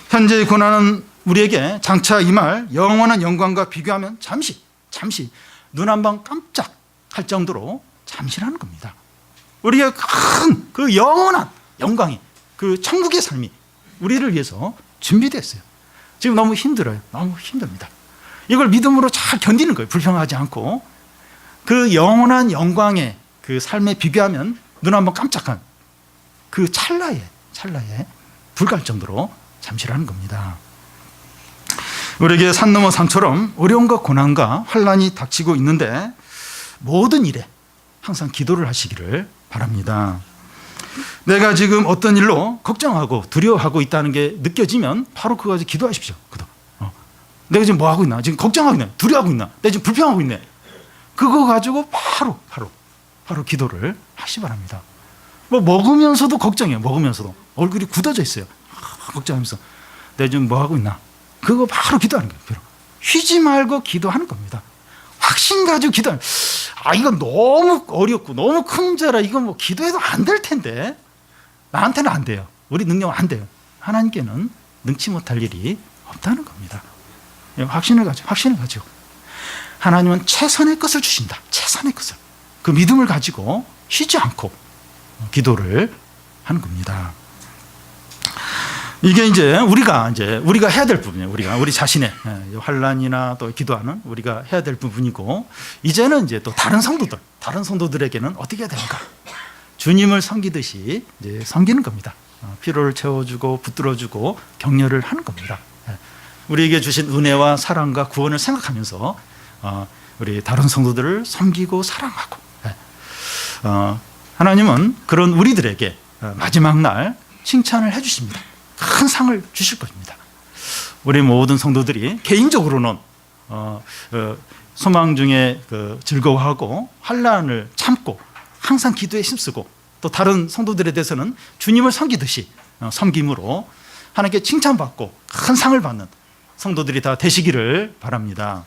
현재의 고난은 우리에게 장차 임할 영원한 영광과 비교하면 잠시 눈 한 방 깜짝 할 정도로 잠시라는 겁니다. 우리가 큰 그 영원한 영광이, 그 천국의 삶이 우리를 위해서 준비됐어요. 지금 너무 힘들어요. 너무 힘듭니다. 이걸 믿음으로 잘 견디는 거예요. 불평하지 않고. 그 영원한 영광의 그 삶에 비교하면 눈 한번 깜짝한 그 찰나에 불갈 정도로 잠시라는 겁니다. 우리에게 산 넘어 산처럼 어려움과 고난과 환난이 닥치고 있는데 모든 일에 항상 기도를 하시기를 바랍니다. 내가 지금 어떤 일로 걱정하고 두려워하고 있다는 게 느껴지면 바로 그거 가지고 기도하십시오. 내가 지금 뭐 하고 있나? 지금 걱정하고 있나? 두려워하고 있나? 내가 지금 불평하고 있네. 그거 가지고 바로 기도를 하시 바랍니다. 뭐 먹으면서도 걱정해요. 먹으면서도 얼굴이 굳어져 있어요. 걱정하면서 내가 지금 뭐 하고 있나? 그거 바로 기도하는 거예요. 바로. 쉬지 말고 기도하는 겁니다. 확신 가지고 기도하는. 이건 너무 어렵고 너무 큰 문제라 이건 뭐 기도해도 안 될 텐데 나한테는 안 돼요. 우리 능력은 안 돼요. 하나님께는 능치 못할 일이 없다는 겁니다. 확신을 가지고 하나님은 최선의 것을 주신다. 최선의 것을. 그 믿음을 가지고 쉬지 않고 기도를 하는 겁니다. 이게 이제 우리가 해야 될 부분이에요. 우리 자신의 환난이나 또 기도하는 우리가 해야 될 부분이고, 이제는 이제 또 다른 성도들에게는 어떻게 해야 되는가? 주님을 섬기듯이 이제 섬기는 겁니다. 피로를 채워주고 붙들어주고 격려를 하는 겁니다. 우리에게 주신 은혜와 사랑과 구원을 생각하면서 우리 다른 성도들을 섬기고 사랑하고, 하나님은 그런 우리들에게 마지막 날 칭찬을 해주십니다. 큰 상을 주실 것입니다. 우리 모든 성도들이 개인적으로는 소망 중에 즐거워하고 환난을 참고 항상 기도에 힘쓰고, 또 다른 성도들에 대해서는 주님을 섬기듯이 섬김으로 하나님께 칭찬받고 큰 상을 받는 성도들이 다 되시기를 바랍니다.